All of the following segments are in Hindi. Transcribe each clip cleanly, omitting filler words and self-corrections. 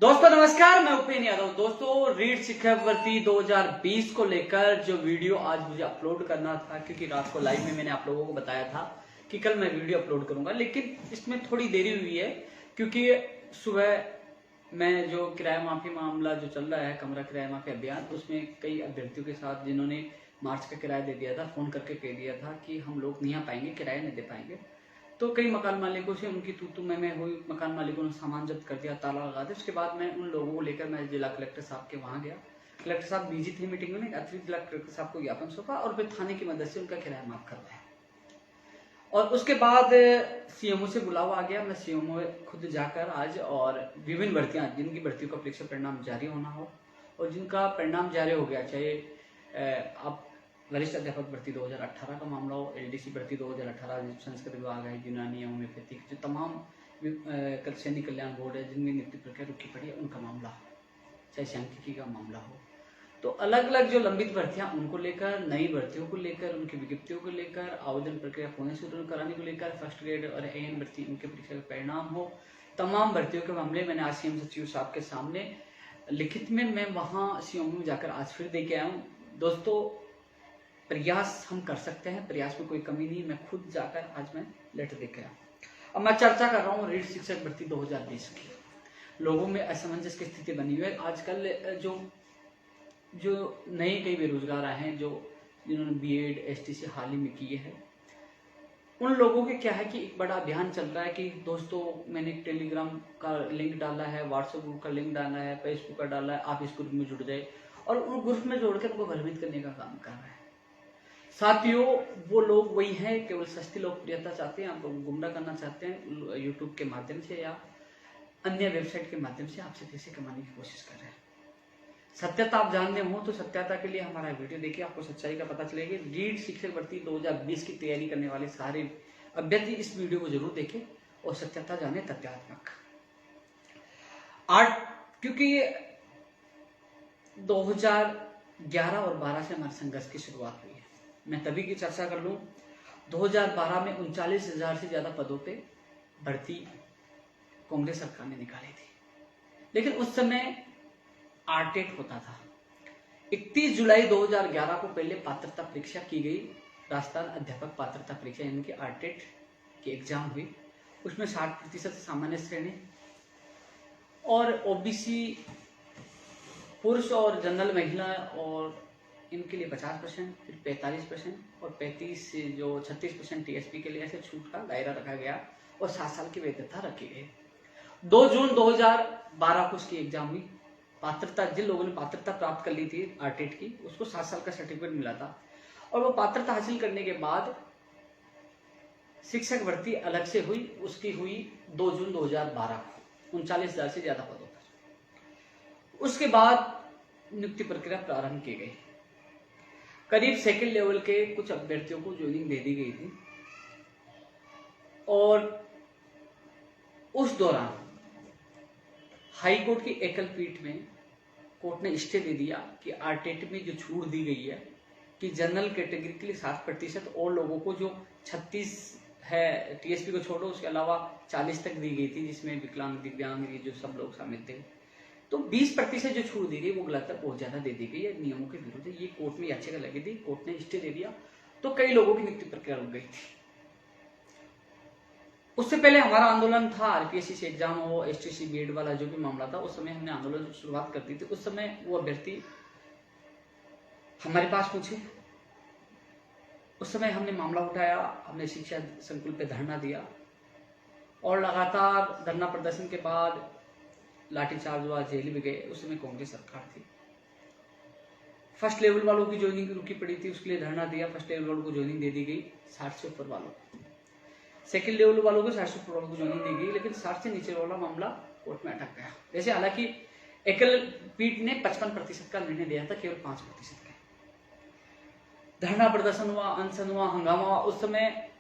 दोस्तों नमस्कार, मैं उपेन यादव। दोस्तों रीट शिक्षक भर्ती 2020 को लेकर जो वीडियो आज मुझे अपलोड करना था, क्योंकि रात को लाइव में मैंने आप लोगों को बताया था कि कल मैं वीडियो अपलोड करूंगा, लेकिन इसमें थोड़ी देरी हुई है क्योंकि सुबह मैं जो किराया माफी मामला जो चल रहा है, कमरा किराया माफी अभियान, उसमें कई अभ्यर्थियों के साथ जिन्होंने मार्च का किराया दे दिया था, फोन करके कह दिया था कि हम लोग नहीं आ पाएंगे, किराया नहीं दे पाएंगे। तो कई मकान मालिकों से उनकी तू मैं हुई, मकान मालिकों ने सामान जब्त कर दिया, ताला लगा दिया। उसके बाद मैं उन लोगों को लेकर मैं जिला कलेक्टर साहब के वहां गया। कलेक्टर साहब बिजी थे मीटिंग में, अतिरिक्त जिला कलेक्टर साहब को ज्ञापन सौंपा और फिर थाने की मदद से उनका किराया माफ करवाया। और उसके बाद सीएमओ से बुलावा आ गया। मैं सीएमओ खुद जाकर आज, और विभिन्न भर्तियां जिनकी भर्तियों का परीक्षा परिणाम जारी होना हो और जिनका परिणाम जारी हो गया, चाहे आप वरिष्ठ अध्यापक भर्ती 2018 का मामला हो, एलडीसी भर्ती 2018, संस्कृत विभाग है, यूनानी होम्योपैथिक, जो तमाम सैनिक कल्याण बोर्ड है जिनमें नियुक्ति प्रक्रिया रुकी पड़ी है, उनका मामला हो, चाहे सांख्यिकी का मामला हो, तो अलग अलग जो लंबित भर्तियां उनको लेकर, नई भर्तियों को लेकर, उनकी विज्ञप्तियों को लेकर, आवेदन प्रक्रिया पुनः शुरू कराने को लेकर, फर्स्ट ग्रेड और एएन भर्ती उनके परीक्षा का परिणाम हो, तमाम भर्तियों के मामले मैंने आज सीएम सचिव साहब के सामने लिखित में मैं वहां सीएम में जाकर आज फिर दे के आया हूँ। दोस्तों प्रयास हम कर सकते हैं, प्रयास में कोई कमी नहीं। मैं खुद जाकर आज मैं लेटर देकर आया। अब मैं चर्चा कर रहा हूँ रीट शिक्षक भर्ती 2020 की। लोगों में असमंजस की स्थिति बनी हुई है। आजकल जो नए कई बेरोजगार आए हैं, जिन्होंने बीएड एसटीसी हाल ही में किए हैं, उन लोगों के क्या है कि एक बड़ा अभियान चल रहा है कि दोस्तों मैंने टेलीग्राम का लिंक डाला है, व्हाट्सएप ग्रुप का लिंक डाला है, फेसबुक का डाला है, आप इस ग्रुप में जुड़ जाए, और उन ग्रुप में जोड़कर उनको भ्रमित करने का काम कर रहा है। साथियों, वो लोग वही हैं, केवल सस्ती लोकप्रियता चाहते हैं, आपको गुमराह करना चाहते हैं यूट्यूब के माध्यम से या अन्य वेबसाइट के माध्यम से आपसे पैसे कमाने की कोशिश कर रहे हैं। सत्यता आप जानते हो तो सत्यता के लिए हमारा वीडियो देखिए, आपको सच्चाई का पता चलेगा। रीट शिक्षक भर्ती 2020 की तैयारी करने वाले सारे अभ्यर्थी इस वीडियो को जरूर देखें और सत्यता जाने, तथ्यात्मक। क्योंकि 2011 और 12 से हमारे संघर्ष की शुरुआत हुई है। मैं तभी की चर्चा कर लूं, 2012 में 39,000 से ज्यादा पदों पे भर्ती कांग्रेस सरकार ने निकाली थी, लेकिन उस समय आरटेट होता था। 31 जुलाई 2011 को पहले पात्रता परीक्षा की गई, राजस्थान अध्यापक पात्रता परीक्षा यानी कि आरटेट की एग्जाम हुई। उसमें 60% सामान्य श्रेणी और ओबीसी पुरुष और जनरल महिला और इनके लिए 50%, फिर 45% और 36% टीएसपी के लिए ऐसे छूट का दायरा रखा गया और 7 साल की वैधता रखी गई। 2 जून 2012 को उसकी एग्जाम हुई। पात्रता, जिन लोगों ने पात्रता प्राप्त कर ली थी आरटेट की, उसको 7 साल का सर्टिफिकेट मिला था, और वो पात्रता हासिल करने के बाद शिक्षक भर्ती अलग से हुई। उसकी हुई 2 जून 2012 को 39,000 से ज्यादा पदों पर। उसके बाद नियुक्ति प्रक्रिया प्रारंभ की गई। करीब सेकंड लेवल के कुछ अभ्यर्थियों को ज्वाइनिंग दे दी गई थी, और उस दौरान हाई कोर्ट की एकल पीठ में कोर्ट ने स्टे दे दिया कि आरटेट में जो छूट दी गई है कि जनरल कैटेगरी के लिए 7% और लोगों को जो 36 है, टीएसपी को छोड़ो, उसके अलावा 40 तक दी गई थी, जिसमें विकलांग, दिव्यांग, ये जो सब लोग शामिल थे, तो 20% जो छूट दी गई वो गलत है, बहुत ज्यादा दे दी गई है, नियमों के विरुद्ध है। ये कोर्ट में याचिका लगी थी, कोर्ट ने स्टे दे दिया, तो कई लोगों की नियुक्ति प्रक्रिया रुक गई थी। उससे पहले हमारा आंदोलन था, आरपीएससी से एग्जाम हो, एसटीसी बीएड वाला जो भी मामला था, उस समय हमने आंदोलन की शुरुआत कर दी थी। उस समय वो अभ्यर्थी हमारे पास पूछे, उस समय हमने मामला उठाया, हमने शिक्षा संकुल पे धरना दिया, और लगातार धरना प्रदर्शन के बाद लाठीचार्ज हुआ, जेल भी गए। उस समय कांग्रेस सरकार थी। फर्स्ट लेवल वालों की ज्वाइनिंग रुकी पड़ी थी, उसके लिए धरना दिया, फर्स्ट लेवल वालों को ज्वाइनिंग दे दी गई, 60 से ऊपर वालों को। सेकंड लेवल वालों को 60 से ऊपर वालों को ज्वाइनिंग दी गई, लेकिन 60 से नीचे वाला मामला कोर्ट में अटक गया। जैसे हालांकि एकल पीठ ने 55% का निर्णय दिया था, केवल 5% का। धरना प्रदर्शन हुआ, अनशन हुआ, हंगामा हुआ। उस समय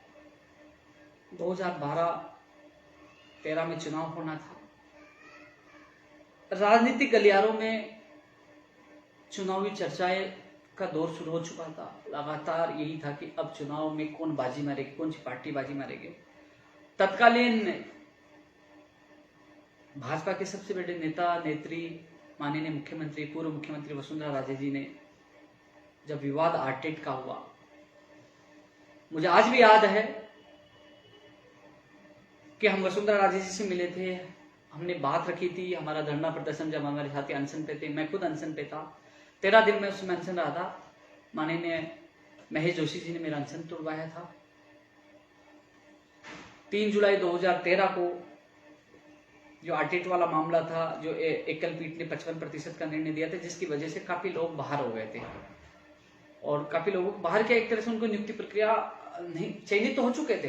2012-13 में चुनाव होना था। राजनीतिक गलियारों में चुनावी चर्चाएं का दौर शुरू हो चुका था। लगातार यही था कि अब चुनाव में कौन बाजी मारेगी, कौन सी पार्टी बाजी मारेगी। तत्कालीन भाजपा के सबसे बड़े नेता नेत्री माननीय मुख्यमंत्री पूर्व मुख्यमंत्री वसुंधरा राजे जी ने जब विवाद आरटेट का हुआ, मुझे आज भी याद है कि हम वसुंधरा राजे जी से मिले थे, हमने बात रखी थी, हमारा धरना प्रदर्शन जब हमारे साथी अनशन पे थे, मैं खुद अनशन पे था, 13 दिन में उसमें अनशन रहा था। माननीय महेश जोशी जी ने मेरा अनशन तोड़वाया था। 3 जुलाई 2013 को जो आरटेट वाला मामला था, जो एकल पीठ ने 55% का निर्णय दिया था, जिसकी वजह से काफी लोग बाहर हो गए थे और काफी लोगों को बाहर किया, एक तरह से उनको नियुक्ति प्रक्रिया नहीं चयनित तो हो चुके थे,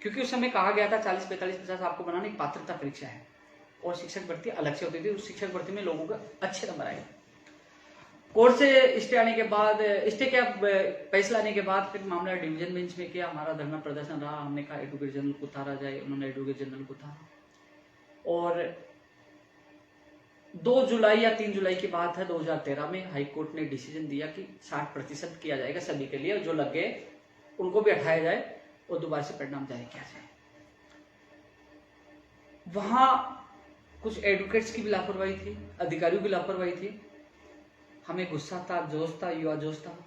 क्योंकि उस समय कहा गया था 40, 45, 50 आपको बनाना एक पात्रता परीक्षा है और शिक्षक भर्ती अलग से होती थी। उस शिक्षक भर्ती में लोगों का अच्छे नंबर आए। कोर्ट से स्टे आने के बाद, स्टे क्या फैसला आने के बाद फिर मामला डिवीजन बेंच में किया, हमारा धरना प्रदर्शन रहा, हमने कहा एडवोकेट जनरल को उतारा जाए, उन्होंने एडवोकेट जनरल को उतारा और 2 जुलाई या 3 जुलाई की बात है 2013 में हाई कोर्ट ने डिसीजन दिया कि 60% किया जाएगा सभी के लिए, जो लग गए उनको भी हटाया जाए और दोबारा से परिणाम जारी किया जाए। वहां कुछ एडवोकेट्स की भी लापरवाही थी, अधिकारियों की लापरवाही थी, हमें गुस्सा था, जोश था, युवा जोश था।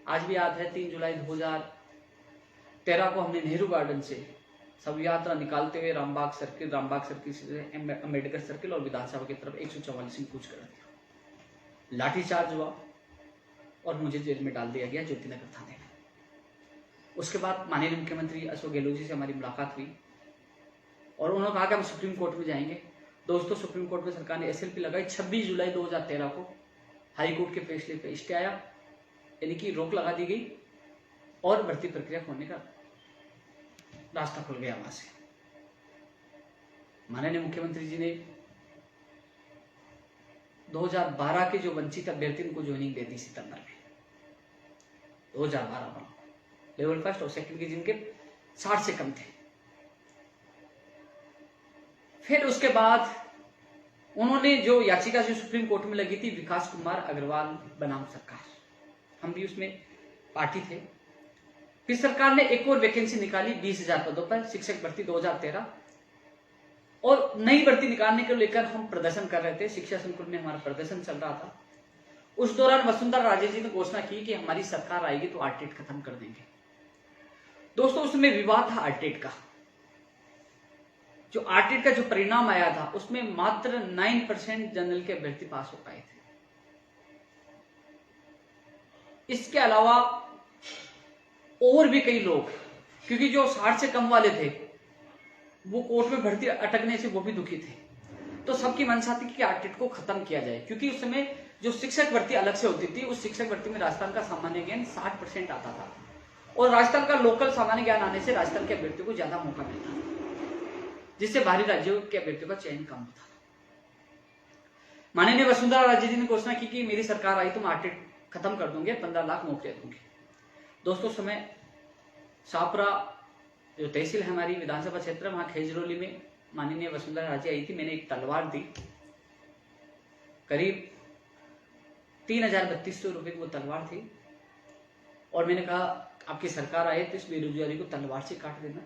आज भी याद है 3 जुलाई 2013 को हमने नेहरू गार्डन से सब यात्रा निकालते हुए रामबाग सर्किल से अम्बेडकर सर्किल और विधानसभा की तरफ 144 कूच कर दिया। लाठीचार्ज हुआ और मुझे जेल में डाल दिया गया ज्योतिनगर थाने में। उसके बाद माननीय मुख्यमंत्री अशोक गहलोत जी से हमारी मुलाकात हुई और उन्होंने कहा कि हम सुप्रीम कोर्ट में जाएंगे। दोस्तों, सुप्रीम कोर्ट में सरकार ने एसएलपी लगाई। 26 जुलाई 2013 को हाई कोर्ट के फैसले पे स्टे आया, यानी कि रोक लगा दी गई और भर्ती प्रक्रिया खोलने का रास्ता खुल गया। वहां से माननीय मुख्यमंत्री जी ने 2012 के जो वंचित अभ्यर्थी उनको ज्वाइनिंग दे दी सितंबर में 2012 में, लेवल फर्स्ट और सेकंड के जिनके 60 से कम थे। फिर उसके बाद उन्होंने जो याचिका जो सुप्रीम कोर्ट में लगी थी, विकास कुमार अग्रवाल बनाम सरकार, हम भी उसमें पार्टी थे। फिर सरकार ने एक और वैकेंसी निकाली 20,000 पदों पर, शिक्षक भर्ती 2013, और नई भर्ती निकालने को लेकर हम प्रदर्शन कर रहे थे। शिक्षा संकुल में हमारा प्रदर्शन चल रहा था। उस दौरान वसुंधरा राजे जी ने घोषणा की कि हमारी सरकार आएगी तो आरटेट खत्म कर देंगे। दोस्तों, उसमें विवाद था आरटेट का। जो आरटेट का जो परिणाम आया था उसमें मात्र 9% जनरल के अभ्यर्थी पास हो पाए थे। इसके अलावा और भी कई लोग, क्योंकि जो 60 से कम वाले थे वो कोर्ट में भर्ती अटकने से वो भी दुखी थे, तो सबकी मंशा थी कि आरटेट को खत्म किया जाए। क्योंकि उस समय जो शिक्षक भर्ती अलग से होती थी, उस शिक्षक भर्ती में राजस्थान का सामान्य ज्ञान 60% आता था और राजस्थान का लोकल सामान्य ज्ञान आने से राजस्थान के अभ्यर्थियों को ज्यादा मौका मिलता था, जिससे बाहरी राज्यों के अभ्यर्थियों का चयन कम होता था। माननीय वसुंधरा राजे जी ने घोषणा की कि मेरी सरकार आई तो मैं आरटेट खत्म कर दूंगे, 15 लाख नौकरियां दूंगी। दोस्तों, समय शाहपुरा जो तहसील है हमारी विधानसभा क्षेत्र, वहां खेजरोली में माननीय वसुंधरा राजे आई थी। मैंने एक तलवार दी, करीब 3,3200 रुपए की वो तलवार थी और मैंने कहा आपकी सरकार आए तो इस बेरोजगारी को तलवार से काट देना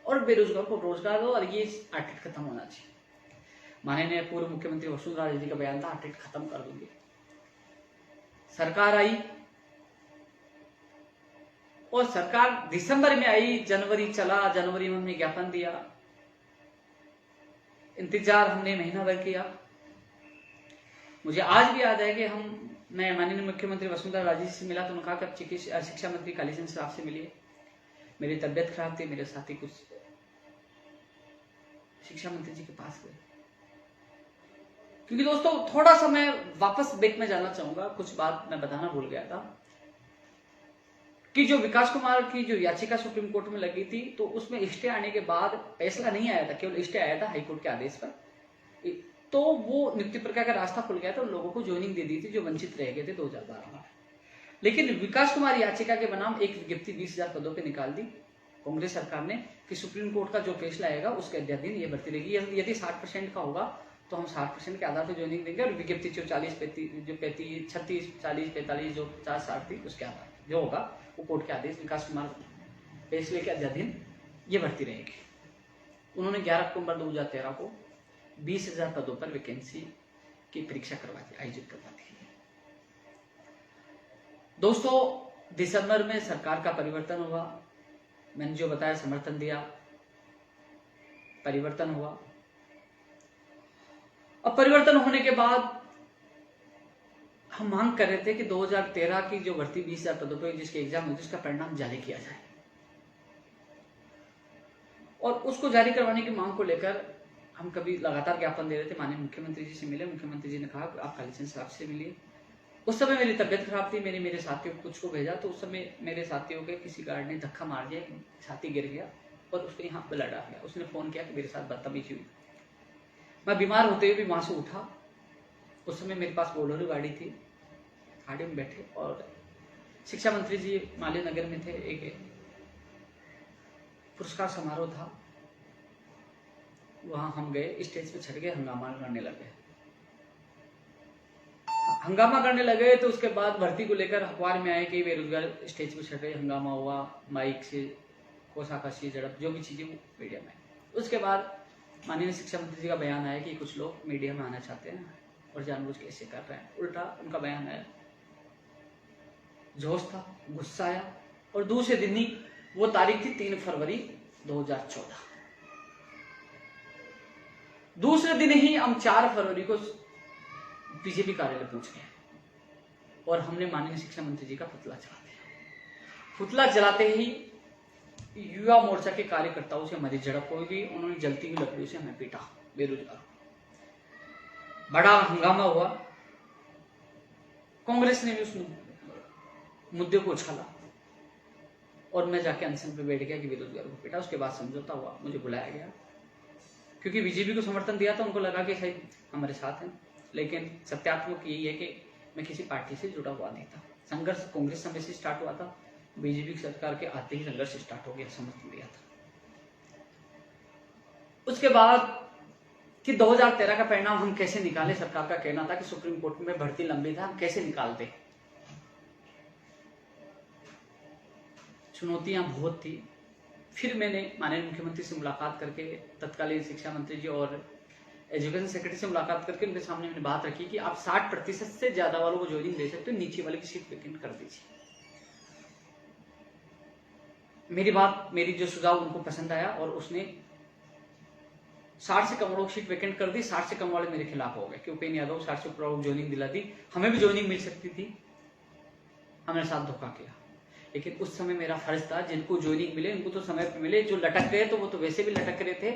और बेरोजगार को रोजगार दो और ये आरटेट खत्म होना चाहिए। माननीय पूर्व मुख्यमंत्री वसुंधरा राजे जी का बयान था आरटेट खत्म कर दूंगी। सरकार आई और सरकार दिसंबर में आई, जनवरी चला, जनवरी में हमने ज्ञापन दिया, इंतजार हमने महीना भर किया। मुझे आज भी याद है कि मैं माननीय मुख्यमंत्री वसुंधरा राजे जी से मिला तो उन्होंने कहा कि आप चिकित्सा शिक्षा मंत्री कालीचंद साहब से मिलिए। मेरी तबियत खराब थी, मेरे साथी कुछ शिक्षा मंत्री जी के पास गए। क्योंकि दोस्तों, थोड़ा सा मैं वापस बैक में जाना चाहूंगा, कुछ बात मैं बताना भूल गया था कि जो विकास कुमार की जो याचिका सुप्रीम कोर्ट में लगी थी, तो उसमें स्टे आने के बाद फैसला नहीं आया था, केवल स्टे आया था हाईकोर्ट के आदेश पर, तो वो नियुक्ति प्रक्रिया का रास्ता खुल गया था और लोगों को ज्वाइनिंग दे दी थी जो वंचित रह गए थे 2012 में। लेकिन विकास कुमार याचिका के बनाम एक विज्ञप्ति 20,000 पदों पर निकाल दी कांग्रेस सरकार ने कि सुप्रीम कोर्ट का जो फैसला आएगा उसके अध्याधीन ये भर्ती रहेगी। यदि 60% का होगा तो हम 60% के आधार पर ज्वाइनिंग देंगे और विज्ञप्ति जो 40, 35, 36, 40, 45 जो 50, 60 थी उसके आधार जो होगा वो कोर्ट के आदेश विकास कुमार फैसले के अध्याधीन ये भर्ती रहेगी। उन्होंने 11 अक्टूबर 2013 को 20,000 पदों पर वैकेंसी की परीक्षा करवाती, आयोजित करवाती है। दोस्तों, दिसंबर में सरकार का परिवर्तन हुआ। मैंने जो बताया, समर्थन दिया, परिवर्तन हुआ। अब परिवर्तन होने के बाद हम मांग कर रहे थे कि 2013 की जो भर्ती 20,000 पदों पर जिसके एग्जाम हुई, उसका परिणाम जारी किया जाए। और उसको जारी करवाने की मांग को लेकर हम कभी लगातार ज्ञापन दे रहे थे। माननीय मुख्यमंत्री जी से मिले, मुख्यमंत्री जी ने कहा कि आप कालीचंद साहब से मिलिए। उस समय मेरी तबियत खराब थी, मेरे साथियों को कुछ को भेजा, तो उस समय मेरे साथियों के किसी गार्ड ने धक्का मार दिया, छाती गिर गया और उसके यहाँ ब्लड आ गया। उसने फोन किया कि मेरे साथ बदतमीजी हुई। मैं बीमार होते हुए भी वहां से उठा। उस समय मेरे पास बोलेरो गाड़ी थी, गाड़ी में बैठे और शिक्षा मंत्री जी माली नगर में थे। एक पुरस्कार समारोह था, वहां हम गए, स्टेज पे चढ़ गए, हंगामा करने लगे। तो उसके बाद भर्ती को लेकर अखबार में आए कि बेरोजगार स्टेज पे चढ़ रहे, हंगामा हुआ, माइक से कोसाकसी झड़प, जो भी चीजें मीडिया में। उसके बाद माननीय शिक्षा मंत्री जी का बयान आया कि कुछ लोग मीडिया में आना चाहते हैं और जानबूझ के ऐसे कर रहे हैं। उल्टा उनका बयान आया, जोश था, गुस्सा आया। और दूसरे दिन ही, वो तारीख थी 3 फरवरी 2014, दूसरे दिन ही हम 4 फरवरी को बीजेपी कार्यालय पहुंच गए और हमने माननीय शिक्षा मंत्री जी का पुतला जला दिया। पुतला जलाते ही युवा मोर्चा के कार्यकर्ताओं से हमारी झड़प हो गई। उन्होंने जलती हुई लकड़ियों से हमें पीटा, बेरोजगार। बड़ा हंगामा हुआ। कांग्रेस ने भी उस मुद्दे को उछाला और मैं जाके अनशन पे बैठ गया कि बेरोजगारों को पीटा। उसके बाद समझौता हुआ, मुझे बुलाया गया क्योंकि बीजेपी को समर्थन दिया था। उनको लगा कि शायद हमारे साथ हैं, लेकिन सत्यात्मक यही है कि मैं किसी पार्टी से जुड़ा हुआ नहीं था। संघर्ष कांग्रेस समय से स्टार्ट हुआ था, बीजेपी सरकार के आते ही संघर्ष स्टार्ट हो गया, समर्थन दिया था। उसके बाद कि 2013 का परिणाम हम कैसे निकाले, सरकार का कहना था कि सुप्रीम कोर्ट में भर्ती लंबी था, हम कैसे निकालते। चुनौतियां बहुत थी। फिर मैंने माननीय मुख्यमंत्री से मुलाकात करके, तत्कालीन शिक्षा मंत्री जी और एजुकेशन सेक्रेटरी से मुलाकात करके उनके सामने मैंने बात रखी कि आप 60% से ज्यादा वालों को ज्वाइनिंग दे सकते हो, नीचे वाले की सीट वैकेंट कर दीजिए। मेरी जो सुझाव उनको पसंद आया और उसने 60 से कम वालों की सीट वैकेंट कर दी। 60 से कम वाले मेरे खिलाफ हो गए कि उपेंद्र यादव 60 से ऊपर वालों को ज्वाइनिंग दिला दी, हमें भी ज्वाइनिंग मिल सकती थी। हमने साथ धोखा किया, लेकिन उस समय मेरा फर्ज था, जिनको ज्वाइनिंग मिले उनको तो समय पे मिले। जो लटक गए तो वो तो वैसे भी लटक रहे थे,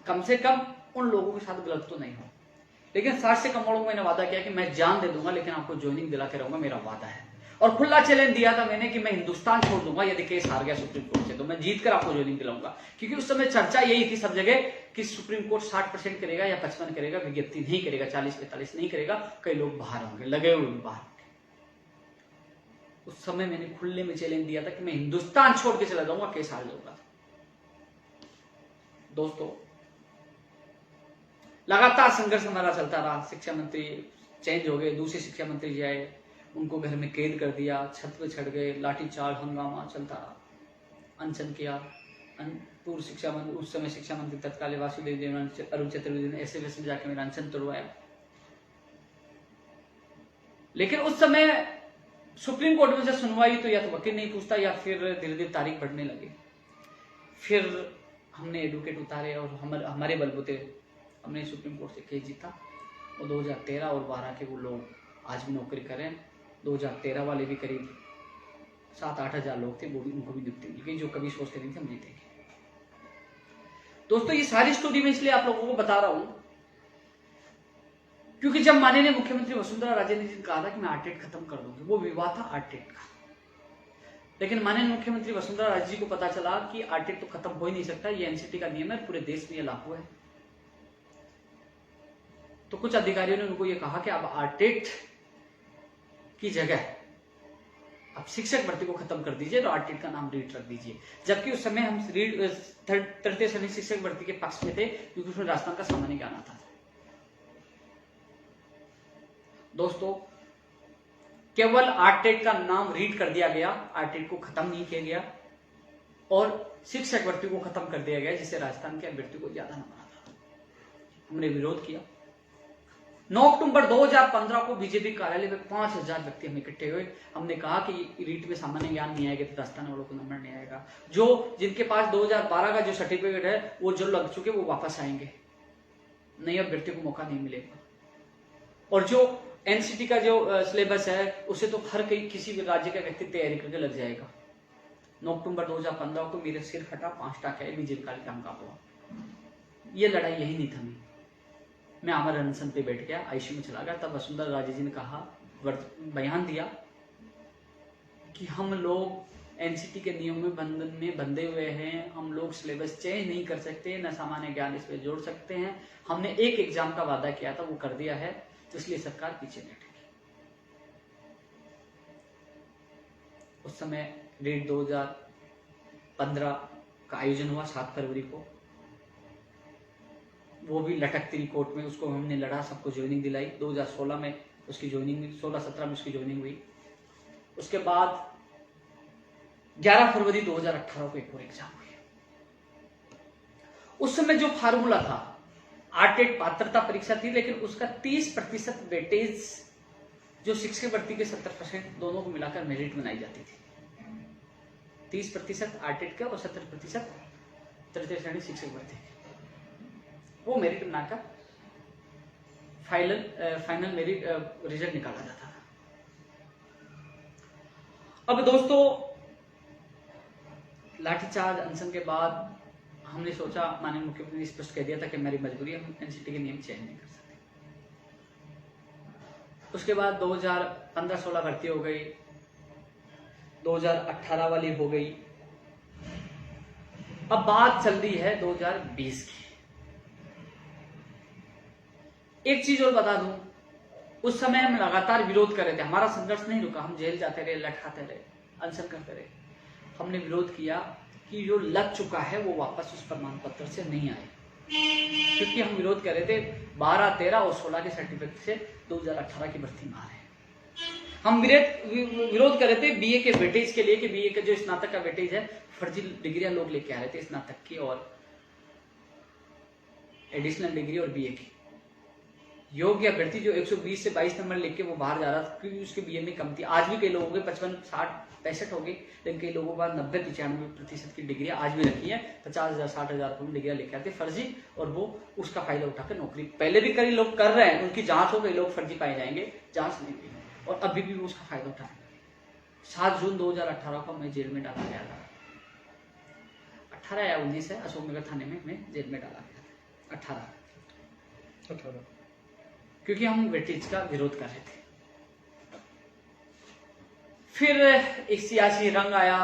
कम से कम उन लोगों के साथ गलत तो नहीं हो। लेकिन 60 से कम वालों को मैंने वादा किया कि मैं जान दे दूंगा, लेकिन आपको ज्वाइनिंग दिला के रहूंगा, मेरा वादा है। और खुला चैलेंज दिया था मैंने कि मैं हिंदुस्तान छोड़ दूंगा यदि केस हार गया सुप्रीम कोर्ट से, तो मैं जीत कर आपको ज्वाइनिंग दिलाऊंगा। क्योंकि उस समय चर्चा यही थी सब जगह कि सुप्रीम कोर्ट 60% करेगा या 55 करेगा, विज्ञप्ति नहीं करेगा, 40-45 नहीं करेगा, कई लोग बाहर होंगे, लगे हुए बाहर। उस समय मैंने खुले में चैलेंज दिया था कि मैं हिंदुस्तान छोड़ के चला जाऊंगा, केस हार जाऊंगा। दोस्तों, लगातार संघर्ष हमारा चलता रहा। शिक्षा मंत्री चेंज हो गए, दूसरे शिक्षा मंत्री जी आए, उनको घर में कैद कर दिया, छत पे चढ़ गए, लाठीचार्ज, हंगामा चलता रहा, अनशन किया। पूर्व शिक्षा मंत्री, उस समय शिक्षा मंत्री तत्कालीन वासुदेव देवनानी, अरुण चतुर्वेदी ने ऐसे वैसे जाके मेरा अनशन तोड़वाया। लेकिन उस समय सुप्रीम कोर्ट में से सुनवाई तो या तो वकील नहीं पूछता या फिर धीरे धीरे तारीख बढ़ने लगी। फिर हमने एडवोकेट उतारे और हमारे बलबूते हमने सुप्रीम कोर्ट से केस जीता। और 2013 और 12 के वो लोग आज भी नौकरी करें। 2013 वाले भी करीब 7-8 हजार लोग थे, वो भी, उनको भी नियुक्ति मिल गई, जो कभी सोचते नहीं थे हम जीतेंगे। दोस्तों, ये सारी स्टोरी मैं इसलिए आप लोगों को बता रहा हूं क्योंकि जब माननीय मुख्यमंत्री वसुंधरा राजे ने कहा था कि मैं आरटेट खत्म कर दूंगी, वो विवाद था आरटेट का। लेकिन माननीय मुख्यमंत्री वसुंधरा राजे जी को पता चला कि आरटेट तो खत्म हो ही नहीं सकता, ये एनसीटी का नियम है, पूरे देश में ये लागू है। तो कुछ अधिकारियों ने उनको ये कहा कि अब आरटेट की जगह अब शिक्षक भर्ती को खत्म कर दीजिए, तो आरटेट का नाम रीट रख दीजिए। जबकि उस समय हम तृतीय श्रेणी शिक्षक भर्ती के पक्ष में थे, क्योंकि उसमें राजस्थान का सामान्य ज्ञान आता था। दोस्तों, केवल आरटेट का नाम रीड कर दिया गया, आरटेट को खत्म नहीं किया गया और शिक्षक भर्ती को खत्म कर दिया गया, जिससे राजस्थान के अभ्यर्थी को ज्यादा नंबर आता था। हमने विरोध किया। 9 अक्टूबर 2015 को बीजेपी कार्यालय में 5000 व्यक्ति हम इकट्ठे हुए। हमने कहा कि रीट में सामान्य ज्ञान नहीं आएगा तो दस्ताने वालों को नंबर नहीं आएगा। जो जिनके पास 2012 का जो सर्टिफिकेट है वो जो लग चुके वो वापस आएंगे, नए अभ्यर्थी को मौका नहीं मिलेगा। और जो एनसीटी का जो सिलेबस है उसे तो हर किसी भी राज्य का व्यक्ति तैयारी करके लग जाएगा। 9 अक्टूबर 2015 को मेरे सिर फटा, 5 टाँके आए, बीजेपी कार्यक्रम का हुआ। ये लड़ाई यही नहीं थमी। मैं आमर अनशन पे बैठ गया, आईसीयू में चला गया। तब वसुंधरा राजे जी ने कहा, बयान दिया कि हम लोग एनसीटी के नियम में बंधन में बंधे हुए हैं, हम लोग सिलेबस चेंज नहीं कर सकते, न सामान्य ज्ञान इस पे जोड़ सकते हैं। हमने एक एग्जाम का वादा किया था, वो कर दिया है, तो इसलिए सरकार पीछे नहीं हटेगी। उस समय रीट 2015 का आयोजन हुआ 7 फरवरी को, वो भी लटकती रही कोर्ट में। उसको हमने लड़ा, सबको ज्वाइनिंग दिलाई। 2016 में उसकी ज्वाइनिंग, 16-17 में उसकी ज्वाइनिंग हुई। उसके बाद 11 फरवरी 2018 को एक और एग्जाम हुई। उस समय जो फार्मूला था, आरटेट पात्रता परीक्षा थी, लेकिन उसका 30% वेटेज जो शिक्षक भर्ती के 70% दोनों को मिलाकर मेरिट बनाई जाती थी। 30% आरटेट का और 70% तृतीय श्रेणी शिक्षक भर्ती के, वो मेरिट बनाकर फाइनल मेरिट रिजल्ट निकाला जाता था। अब दोस्तों, लाठीचार्ज अनशन के बाद हमने सोचा, माननीय मुख्यमंत्री ने स्पष्ट कह दिया था कि मेरी मजबूरी है, हम एनसीटी के नियम चेंज नहीं कर सकते। उसके बाद 2015-16 भर्ती हो गई, 2018 वाली हो गई। अब बात चल रही है 2020 की। एक चीज और बता दूं, उस समय हम लगातार विरोध कर रहे थे, हमारा संघर्ष नहीं रुका, हम जेल जाते रहे, लटकाते रहे, अनशन करते रहे। हमने विरोध किया कि जो लग चुका है वो वापस उस प्रमाण पत्र से नहीं आए, क्योंकि हम विरोध कर रहे थे 12, 13 और 16 के सर्टिफिकेट से 2018 की भर्ती में आ रहे हैं। हम विरोध कर रहे थे बीए के वेटेज के लिए, कि बीए के जो स्नातक का वेटेज है, फर्जी डिग्रियां लोग लेके आ रहे थे, स्नातक की और एडिशनल डिग्री और बीए की। योग्य अभ्यर्थी जो 120 से 22 नंबर लेके वो बाहर जा रहा था, क्योंकि उसके बीए में कम थी। आज भी कई लोगों के 55, 60, 65 हो गई, लेकिन कई लोगों के पास 90-95% की डिग्रियां आज भी रखी है। 50,000, 60,000 रुपये में डिग्रियां लेके आते फर्जी, और वो उसका फायदा उठाकर नौकरी पहले भी कई लोग कर रहे हैं, उनकी जांच हो, कई लोग फर्जी पाए जाएंगे, जांच नहीं हुई, और अभी भी वो उसका फायदा उठा रहे हैं। 7 जून 2018 को मैं जेल में डाला गया था। 18 या 19 है, अशोकनगर थाने में मैं जेल में डाला गया था। 18, क्योंकि हम वेटेज का विरोध कर रहे थे। फिर एक सियासी रंग आया,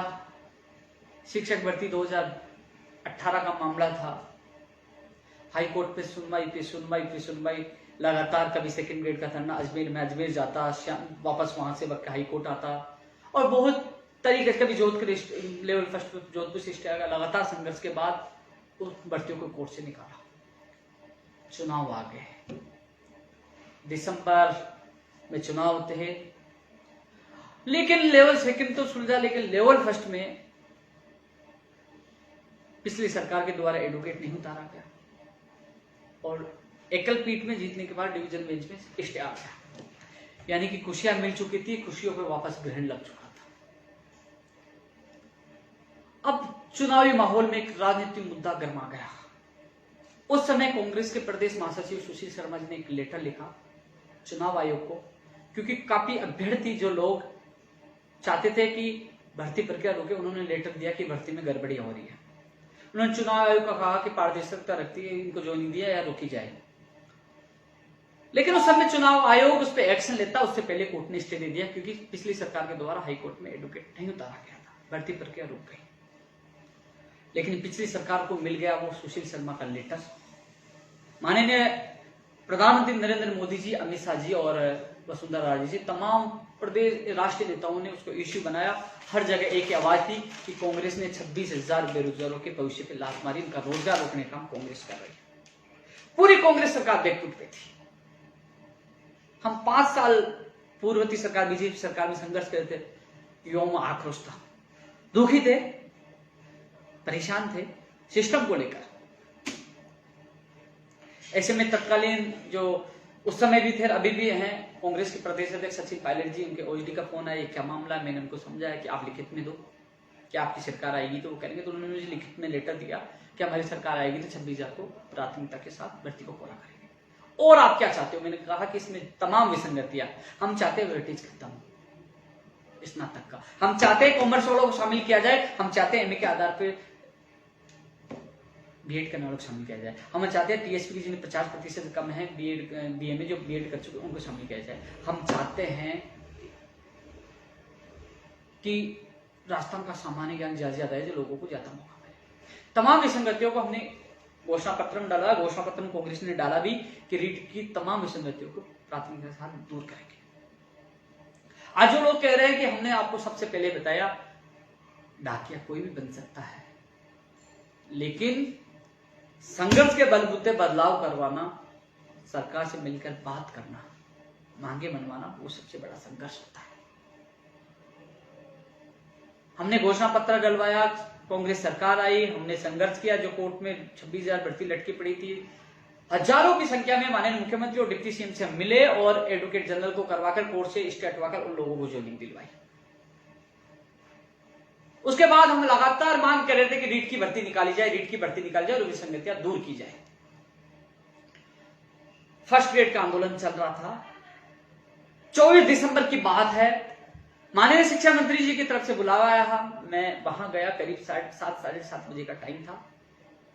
शिक्षक भर्ती 2018 का मामला था। हाई कोर्ट पे सुनवाई, लगातार कभी सेकंड ग्रेड का धरना, अजमेर में अजमेर जाता, वापस वहां से हाई कोर्ट आता, और बहुत तरीके से, कभी जोधपुर लेवल फर्स्ट जोधपुर से स्टे आएगा। लगातार संघर्ष के बाद उस भर्तियों को कोर्ट से निकाला। चुनाव आ गए, दिसंबर में चुनाव होते हैं, लेकिन लेवल सेकंड तो सुलझा, लेकिन लेवल फर्स्ट में पिछली सरकार के द्वारा एडवोकेट नहीं उतारा गया, और एकल पीठ में जीतने के बाद डिवीजन बेंच में स्टे आ गया। यानी कि खुशियां मिल चुकी थी, खुशियों पे वापस ग्रहण लग चुका था। अब चुनावी माहौल में एक राजनीतिक मुद्दा गर्मा गया। उस समय कांग्रेस के प्रदेश महासचिव सुशील शर्मा जी ने एक लेटर लिखा चुनाव आयोग को, क्योंकि काफी अभ्यर्थी जो लोग चाहते थे कि भर्ती प्रक्रिया रोके, उन्होंने लेटर दिया कि भर्ती में गड़बड़ी हो रही है। उन्होंने चुनाव आयोग का कहा कि पारदर्शिता रखती है, इनको ज्वाइनिंग दिया या रोकी जाए। लेकिन उस समय चुनाव आयोग उस पर एक्शन लेता, उससे पहले कोर्ट ने स्टे दे दिया, क्योंकि पिछली सरकार के द्वारा हाई कोर्ट में एडवोकेट नहीं उतारा गया था, भर्ती प्रक्रिया रुक गई। लेकिन पिछली सरकार को मिल गया वो सुशील शर्मा का लेटर। माननीय प्रधानमंत्री नरेंद्र मोदी जी, अमित शाह जी और वसुंधरा राजे जी, तमाम प्रदेश राष्ट्रीय नेताओं ने उसको इश्यू बनाया। हर जगह एक आवाज थी कि कांग्रेस ने 26,000 बेरोजगारों के भविष्य पे लात मारी, उनका रोजगार रोकने का काम कांग्रेस कर रही है। पूरी कांग्रेस सरकार बैकफुट पे थी। हम 5 साल पूर्ववर्ती सरकार बीजेपी सरकार में संघर्ष करते थे, युवाओं में आक्रोश था, दुखी थे, परेशान थे सिस्टम को लेकर। ऐसे में तत्कालीन जो उस समय भी थे अभी भी हैं कांग्रेस के प्रदेश अध्यक्ष सचिन पायलट जी, उनके ओएसडी का फोन आया, क्या मामला है? मैंने उनको समझाया कि आप लिखित में दो कि आपकी सरकार आएगी तो वो करेंगे। तो उन्होंने मुझे लिखित में लेटर दिया कि हमारी सरकार आएगी तो 26,000 को प्राथमिकता के साथ भर्ती को पूरा करेंगे। और आप क्या चाहते हो? मैंने कहा कि इसमें तमाम विसंगतियां, हम चाहते हैं वेटेज खत्म स्नातक का, हम चाहते हैं कॉमर्स वालों को शामिल किया जाए, हम चाहते हैं एमए के आधार पर बीएड करने वालों को शामिल किया जाए, हम चाहते हैं टीएसपी की जिन्हें 50% कम है बीए में जो बीएड कर चुके उनको शामिल किया जाए, हम चाहते हैं कि राजस्थान का सामान्य ज्ञान ज्यादा है जो लोगों को ज्यादा मौका मिले। तमाम विसंगतियों को हमने घोषणा पत्र में डाला, घोषणा पत्र में कांग्रेस ने डाला भी कि रीट की तमाम विसंगतियों को प्राथमिकता के साथ दूर करेंगे। आज जो लोग कह रहे हैं कि हमने आपको सबसे पहले बताया, डाकिया कोई भी बन सकता है, लेकिन संघर्ष के बलबूते बदलाव करवाना, सरकार से मिलकर बात करना, मांगे मनवाना, वो सबसे बड़ा संघर्ष होता है। हमने घोषणा पत्र डलवाया, कांग्रेस सरकार आई, हमने संघर्ष किया, जो कोर्ट में 26,000 भर्ती लटकी पड़ी थी, हजारों की संख्या में माननीय मुख्यमंत्री और डिप्टी सीएम से हम मिले और एडवोकेट जनरल को करवाकर कोर्ट से स्टे हटवाकर उन लोगों को ज्वाइनिंग दिलवाई। उसके बाद हम लगातार मांग कर रहे थे कि रीट की भर्ती निकाली जाए, रीट की भर्ती निकाली जाए और विसंगतियां दूर की जाए। फर्स्ट ग्रेड का आंदोलन चल रहा था। 24 दिसंबर की बात है, माननीय शिक्षा मंत्री जी की तरफ से बुलावा आया था, मैं वहां गया, करीब 7:30 साढ़े 7 बजे का टाइम था।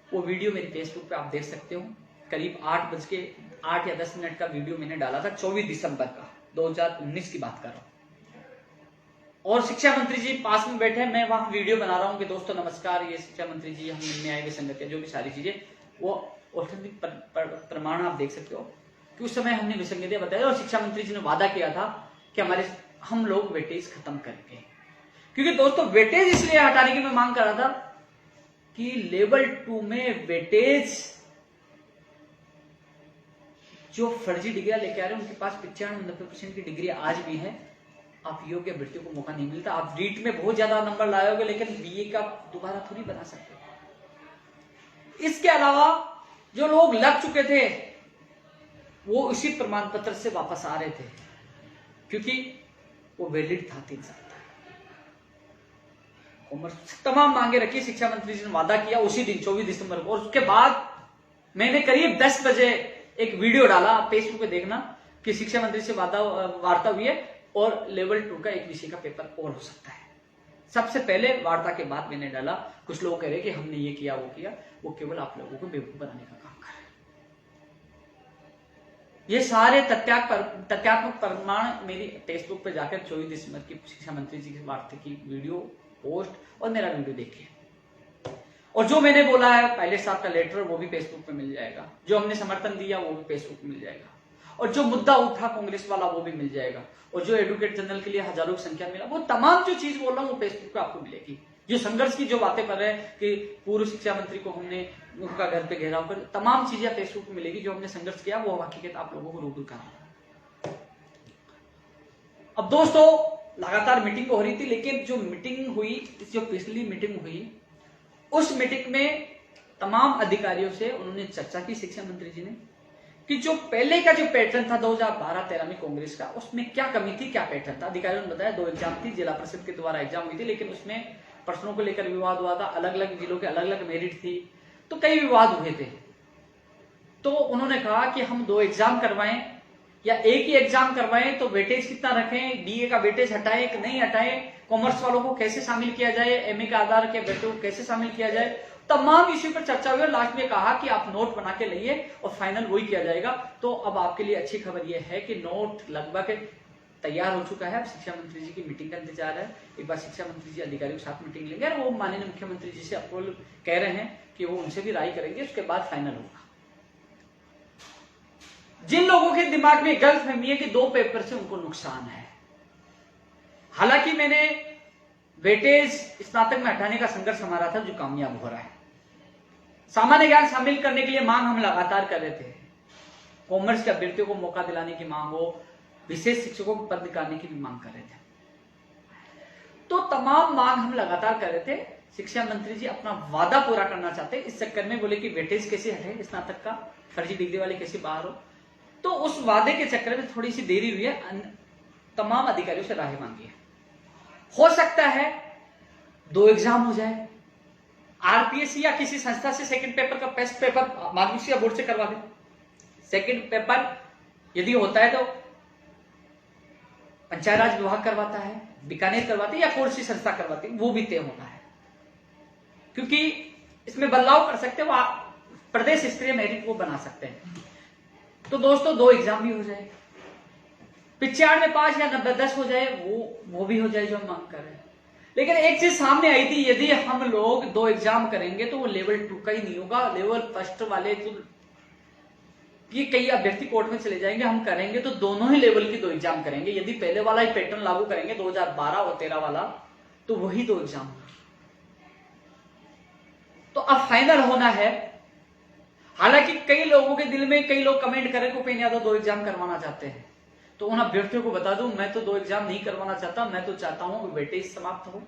वो वीडियो मेरे फेसबुक पे आप देख सकते हो, करीब 8 या 10 मिनट का वीडियो मैंने डाला था, 24 दिसंबर का 2019 की बात कर रहा हूं। और शिक्षा मंत्री जी पास में बैठे, मैं वहां वीडियो बना रहा हूं कि दोस्तों नमस्कार, ये शिक्षा मंत्री जी, हम मिलने आए विसंगतियां, जो भी सारी चीजें, वो ऑथेंटिक प्रमाण आप देख सकते हो कि उस समय हमने विसंगतियां बताई और शिक्षा मंत्री जी ने वादा किया था कि हम लोग वेटेज खत्म करेंगे। क्योंकि दोस्तों वेटेज इसलिए हटाने की मैं मांग कर रहा था कि लेवल 2 में वेटेज जो फर्जी डिग्रियां लेके आ रहे हैं उनके पास 95-90% की डिग्री आज भी है, आप योग्य अभ्यर्थियों को मौका नहीं मिलता। आप रीट में बहुत ज्यादा नंबर लाए होगे, लेकिन बीए का दोबारा थोड़ी बना सकते। इसके अलावा जो लोग लग चुके थे वो इसी प्रमाण पत्र से वापस आ रहे थे, क्योंकि वो वैलिड था 3 साल तक। कॉमर्स तमाम मांगे रखी, शिक्षा मंत्री जी ने वादा किया उसी दिन 24 दिसंबर को। और उसके बाद मैंने करीब 10 बजे एक वीडियो डाला, फेसबुक पे देखना, कि शिक्षा मंत्री से वार्ता हुई है और लेवल 2 का एक विषय का पेपर और हो सकता है। सबसे पहले वार्ता के बाद मैंने डाला, कुछ लोग कह रहे कि हमने ये किया वो किया, वो केवल आप लोगों को बेवकूफ बनाने का काम कर रहे हैं। ये सारे तथ्यात्मक प्रमाण मेरी फेसबुक पे जाकर 24 दिसंबर की शिक्षा मंत्री जी की वार्ता की वीडियो पोस्ट और मेरा वीडियो देखिए। और जो मैंने बोला है पायलट साहब का लेटर, वो भी फेसबुक पे मिल जाएगा, जो हमने समर्थन दिया वो भी फेसबुक पे मिल जाएगा, और जो मुद्दा उठा कांग्रेस वाला वो भी मिल जाएगा, और जो एडवोकेट जनरल के लिए हजारों की संख्या मिला, वो तमाम जो चीज बोल रहा हूँ वो फेसबुक पे आपको मिलेगी। जो संघर्ष की जो बातें कर रहे हैं कि पूर्व शिक्षा मंत्री को हमने उनका घर पे घेराव कर, तमाम चीजें फेसबुक पे मिलेगी। जो हमने संघर्ष किया वो हकीकत आप लोगों को रूबरू करा। अब दोस्तों लगातार मीटिंग हो रही थी, लेकिन जो मीटिंग हुई, जो पिछली मीटिंग हुई, उस मीटिंग में तमाम अधिकारियों से उन्होंने चर्चा की शिक्षा मंत्री जी ने, कि जो पहले का जो पैटर्न था 2012-13 में कांग्रेस का, उसमें क्या कमी थी, क्या पैटर्न था। अधिकारियों ने बताया 2 एग्जाम थी, जिला परिषद के द्वारा एग्जाम हुई थी, लेकिन उसमें प्रश्नों को लेकर विवाद हुआ था, अलग अलग जिलों के अलग अलग मेरिट थी, तो कई विवाद हुए थे। तो उन्होंने कहा कि हम 2 एग्जाम करवाएं या एक ही एग्जाम करवाएं, तो वेटेज कितना रखें, डीए का वेटेज हटाएं कि नहीं हटाएं, कॉमर्स वालों को कैसे शामिल किया जाए, एमए का आधार के वेटेज को कैसे शामिल किया जाए, तमाम इश्यू पर चर्चा हुई। और लास्ट में कहा कि आप नोट बना के लाइए और फाइनल वही किया जाएगा। तो अब आपके लिए अच्छी खबर यह है कि नोट लगभग तैयार हो चुका है। अब शिक्षा मंत्री जी की मीटिंग का इंतजार है। एक बार शिक्षा मंत्री जी अधिकारियों के साथ मीटिंग लेंगे और वो माननीय मुख्यमंत्री जी से अप्रूवल कह रहे हैं कि वो उनसे भी राय करेंगे, उसके बाद फाइनल होगा। जिन लोगों के दिमाग में गलतफहमी है कि 2 पेपर से उनको नुकसान है, हालांकि मैंने वेटेज स्नातक में हटाने का संघर्ष हमारा था जो कामयाब हो रहा है। सामान्य ज्ञान शामिल करने के लिए मांग हम लगातार कर रहे थे, कॉमर्स के अभ्यर्थियों को मौका दिलाने की मांग हो, विशेष शिक्षकों को पद निकालने की भी मांग कर रहे थे। तो तमाम मांग हम लगातार कर रहे थे। शिक्षा मंत्री जी अपना वादा पूरा करना चाहते हैं। इस चक्कर में बोले कि वेटेज कैसे हटे, स्नातक का फर्जी डिग्री वाले कैसे बाहर हो। तो उस वादे के चक्कर में थोड़ी सी देरी हुई है, तमाम अधिकारियों से राय मांगी है। हो सकता है 2 एग्जाम हो जाए, आरपीएससी या किसी संस्था से सेकंड पेपर का टेस्ट पेपर माध्यमिक बोर्ड से करवा दे। सेकंड पेपर यदि होता है तो पंचायत राज विभाग करवाता है, बीकानेर करवाते हैं या कौन सी संस्था करवाती है, वो भी तय होना है, क्योंकि इसमें बदलाव कर सकते हैं, वो प्रदेश स्तरीय मेरिट वो बना सकते हैं। तो दोस्तों 2 एग्जाम भी हो जाए, 95 पास या 90-10 हो जाए, वो भी हो जाए जो हम मांग कर रहे हैं। लेकिन एक चीज सामने आई थी, यदि हम लोग 2 एग्जाम करेंगे तो वो लेवल 2 का ही नहीं होगा, लेवल फर्स्ट वाले तो ये कई अभ्यर्थी कोर्ट में चले जाएंगे। हम करेंगे तो दोनों ही लेवल की 2 एग्जाम करेंगे। यदि पहले वाला ही पैटर्न लागू करेंगे 2012 और 13 वाला, तो वही 2 एग्जाम होगा। तो अब फाइनल होना है। हालांकि कई लोगों के दिल में, कई लोग कमेंट करें को उपेंद्र यादव 2 एग्जाम करवाना चाहते हैं, तो उन अभ्यर्थियों को बता दूं, मैं तो 2 एग्जाम नहीं करवाना चाहता। मैं तो चाहता हूं कि वेटेज समाप्त हो।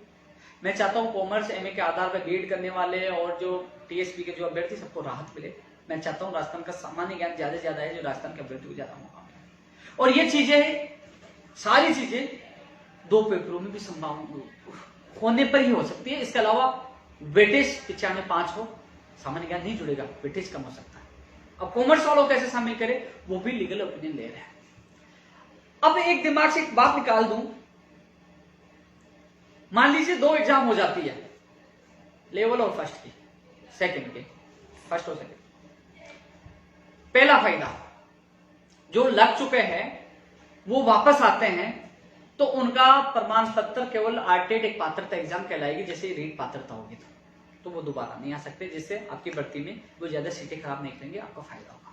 मैं चाहता हूं कॉमर्स एमए के आधार पर बीएड करने वाले और जो टीएसपी के जो अभ्यर्थी सबको राहत मिले। मैं चाहता हूं राजस्थान का सामान्य ज्ञान ज्यादा से ज्यादा है, जो राजस्थान के अभ्यर्थी को ज्यादा मौका मिले। और ये चीजें, सारी चीजें 2 पेपरों में भी संभावना होने पर ही हो सकती है। इसके अलावा वेटेज 95 हो, सामान्य ज्ञान नहीं जुड़ेगा, वेटेज कम हो सकता है। अब कॉमर्स वालों कैसे शामिल करें, वो भी लीगल ओपिनियन ले रहे हैं। अब एक दिमाग से एक बात निकाल दूं, मान लीजिए 2 एग्जाम हो जाती है, लेवल और फर्स्ट की, सेकंड के, फर्स्ट और सेकंड। पहला फायदा, जो लग चुके हैं वो वापस आते हैं तो उनका प्रमाण पत्र केवल आरटेट एक पात्रता एग्जाम कहलाएगी, जैसे रीट पात्रता होगी तो वो दोबारा नहीं आ सकते, जिससे आपकी भर्ती में वो ज्यादा सीटें खराब नहीं करेंगे, आपका फायदा होगा।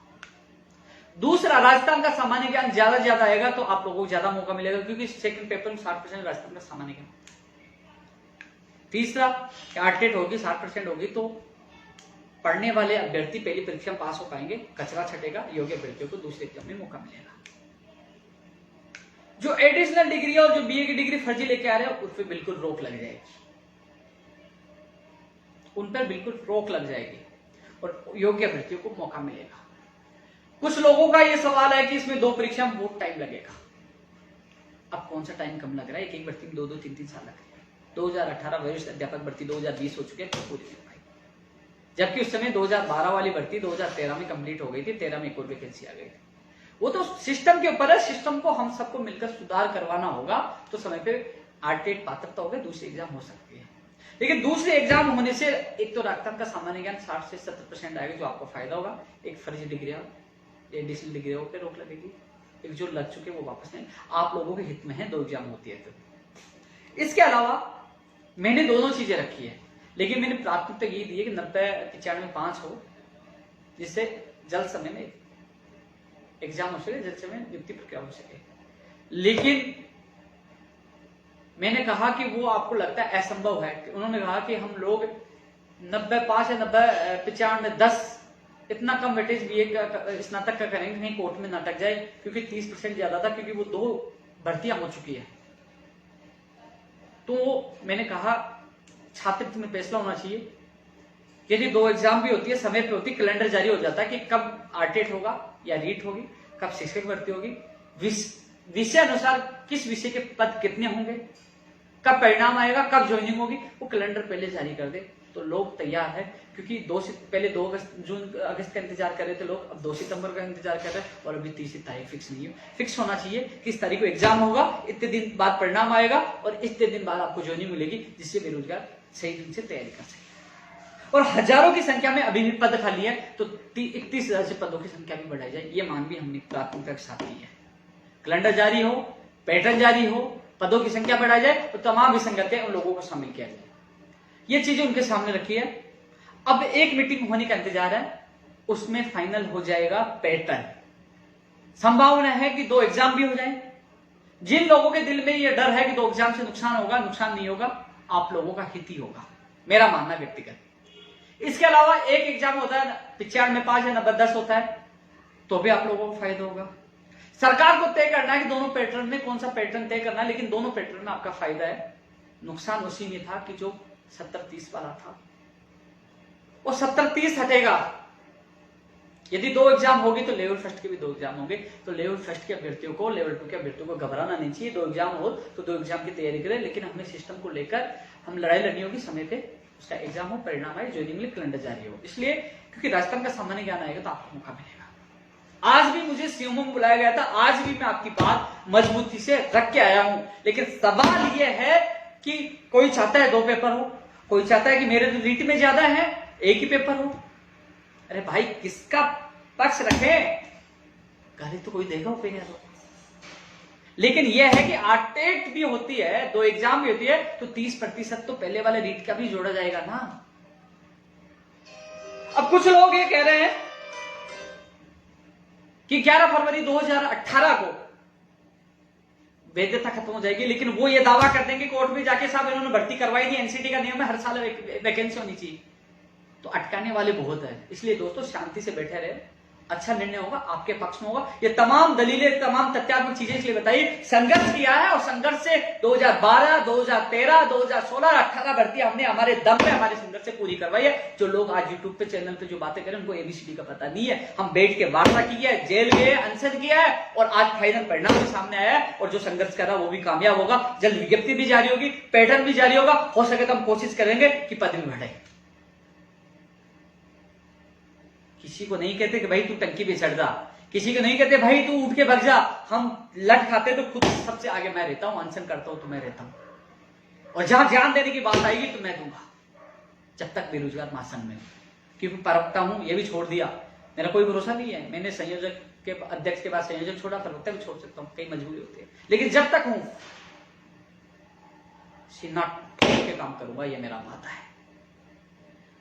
दूसरा, राजस्थान का सामान्य ज्ञान ज्यादा आएगा तो आप लोगों को ज्यादा मौका मिलेगा, क्योंकि सेकंड पेपर में 60% राजस्थान का सामान्य ज्ञान। तीसरा, आरटेट होगी 60% होगी तो पढ़ने वाले अभ्यर्थी पहली परीक्षा में पास हो पाएंगे, कचरा छटेगा, योग्य अभ्यर्थियों को दूसरे एग्जाम में मौका मिलेगा। जो एडिशनल डिग्री और जो बीए की डिग्री फर्जी लेके आ रहे हैं उस पर बिल्कुल रोक लग जाएगी, उन पर बिल्कुल रोक लग जाएगी और योग्य अभ्यर्थियों को मौका मिलेगा। कुछ लोगों का यह सवाल है कि इसमें 2 परीक्षा में बहुत टाइम लगेगा। अब कौन सा टाइम कम लग रहा है, एक भर्ती में 2-2, 3-3 साल लग रहे हैं। 2018 वरिष्ठ अध्यापक भर्ती 2020 हो चुके हैं, तो पूरी नहीं पाई, जबकि उस समय 2012 वाली भर्ती 2013 में कंप्लीट हो गई थी, 13 में एक और वैकेंसी आ गई थी। वो तो सिस्टम के ऊपर है, सिस्टम को हम सबको मिलकर सुधार करवाना होगा, तो समय पे आरटेट पात्रता होगा, दूसरी एग्जाम हो सकती है। लेकिन दूसरे एग्जाम होने से एक तो राजस्थान का सामान्य ज्ञान 60 से 70% आएगा, जो आपको फायदा होगा। एक फर्जी डिग्री, एडिशनल डिग्रियों पे रोक लगेगी, एक जो लग चुके वो वापस नहीं, आप लोगों के हित में है 2 एग्जाम होती है तो। इसके अलावा मैंने दोनों चीजें रखी है, लेकिन मैंने प्राथमिकता ये दी है कि 90-95 हो, जिससे जल्द समय में एग्जाम हो सके, जल्द समय नियुक्ति प्रक्रिया हो सके। लेकिन मैंने कहा कि वो आपको लगता है असंभव है। उन्होंने कहा कि हम लोग 95 या 95-10 इतना कम वेटेज बीए का स्नातक का करेंगे, कहीं कोर्ट में ना अटक जाए, क्योंकि 30% ज्यादा था, क्योंकि वो 2 भर्तियां हो चुकी है। तो मैंने कहा छात्रवृत्ति में फैसला होना चाहिए, यदि 2 एग्जाम भी होती है, समय पे होती, कैलेंडर जारी हो जाता है कि कब आरटेट होगा या रीट होगी, कब शिक्षक भर्ती होगी, विषय अनुसार किस विषय के पद कितने होंगे, कब परिणाम आएगा, कब ज्वाइनिंग होगी, वो कैलेंडर पहले जारी कर दे तो लोग तैयार है। क्योंकि पहले 2 अगस्त का इंतजार कर रहे थे लोग, अब 2 सितंबर का इंतजार कर रहे हैं, और अभी 30 तारीख फिक्स नहीं है। फिक्स होना चाहिए कि इस तारीख को एग्जाम होगा, इतने दिन बाद परिणाम आएगा और इतने दिन बाद आपको ज्वाइनिंग मिलेगी, जिससे बेरोजगार सही ढंग से तैयारी कर सके। और हजारों की संख्या में अभी भी पद खाली है, तो 31,000 से पदों की संख्या भी बढ़ाई जाए, ये मांग भी हमने प्राथमिकता के साथ की है। कैलेंडर जारी हो, पैटर्न जारी हो, पदों की संख्या बढ़ाई जाए और तमाम विसंगतियां उन लोगों को शामिल किया जाए, ये चीजें उनके सामने रखी है। अब एक मीटिंग होने का इंतजार है, उसमें फाइनल हो जाएगा पैटर्न। संभावना है कि 2 एग्जाम भी हो जाए। जिन लोगों के दिल में ये डर है कि 2 एग्जाम से नुकसान होगा, नुकसान नहीं होगा, आप लोगों का हित ही होगा, मेरा मानना व्यक्तिगत। इसके अलावा एक एग्जाम होता है 95 पास या 90-10 होता है, तो भी आप लोगों को फायदा होगा। सरकार को तय करना है कि दोनों पैटर्न में कौन सा पैटर्न तय करना है, लेकिन दोनों पैटर्न में आपका फायदा है। नुकसान उसी में था कि जो 70-30 वाला था, वो 70-30 हटेगा। यदि 2 एग्जाम होगी तो लेवल फर्स्ट के भी 2 एग्जाम होंगे, तो लेवल फर्स्ट के अभ्यर्थियों को, लेवल 2 के अभ्यर्थियों को घबराना नहीं चाहिए। 2 एग्जाम हो तो 2 एग्जाम की तैयारी करें, लेकिन हमें सिस्टम को लेकर हम लड़ाई लड़नी होगी, समय पे उसका एग्जाम हो, परिणाम आए, ज्वाइनिंग लिए कैलेंडर जारी हो। इसलिए क्योंकि राजस्थान का सामान्य ज्ञान आएगा तो आपको मौका मिलेगा। आज भी मुझे सीएमओ में बुलाया गया था, आज भी मैं आपकी बात मजबूती से रख के आया हूं, लेकिन सवाल यह है कि कोई चाहता है 2 पेपर हो, कोई चाहता है कि मेरे तो रीट में ज्यादा है, एक ही पेपर हो। अरे भाई किसका पक्ष रखें? गाली तो कोई देगा ओपिनियन हो। लेकिन यह है कि आर्टेट भी होती है, 2 एग्जाम भी होती है, तो 30% तो पहले वाले रीट का भी जोड़ा जाएगा ना। अब कुछ लोग ये कह रहे हैं कि 11 फरवरी 2018 को वैधता खत्म हो जाएगी, लेकिन वो ये दावा कर देंगे कोर्ट में जाके, साहब इन्होंने भर्ती करवाई नहीं, एनसीटी का नियम है हर साल वैकेंसी होनी चाहिए। तो अटकाने वाले बहुत है। इसलिए दोस्तों शांति से बैठे रहे, अच्छा निर्णय होगा, आपके पक्ष में होगा। ये तमाम दलीलें, तमाम तथ्यात्मक चीजें इसलिए बताइए, संघर्ष किया है और संघर्ष से 2012, 2013, 2016, 18 भर्ती हमने हमारे दम पे, हमारे संघर्ष से पूरी करवाई है। जो लोग आज यूट्यूब पे चैनल पे जो बातें करें उनको एबीसीडी का पता नहीं है। हम बैठ के वार्ता की है, जेल गए, अनशन किया है और आज फाइनल परिणाम भी सामने आया है। और जो संघर्ष कर रहा है वो भी कामयाब होगा। जल्द विज्ञप्ति भी जारी होगी, पैटर्न भी जारी होगा। हो सके तो हम कोशिश करेंगे कि पद भी बढ़े। किसी को नहीं कहते कि भाई तू टंकी पे चढ़ जा, किसी को नहीं कहते भाई तू उठ के भग जा। हम लट खाते तो खुद सबसे आगे मैं रहता हूं, अनशन करता हूं तो मैं रहता हूं। और जहां जान देने की बात आएगी तो मैं दूंगा, जब तक बेरोजगार महासंघ में, क्योंकि प्रवक्ता हूं ये भी छोड़ दिया, मेरा कोई भरोसा नहीं है। मैंने संयोजक के अध्यक्ष के बाद संयोजक छोड़ा, प्रवक्ता भी छोड़ सकता हूं, कई मजबूरी होती है, लेकिन जब तक हूं सीना ठोक के काम करूंगा, ये मेरा वादा है।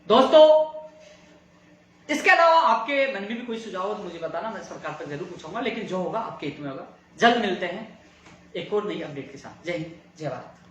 दोस्तों इसके अलावा आपके मन में भी कोई सुझाव हो तो मुझे बताना, मैं सरकार पर जरूर पूछूंगा, लेकिन जो होगा आपके हित में होगा। जल्द मिलते हैं एक और नई अपडेट के साथ। जय हिंद, जय भारत।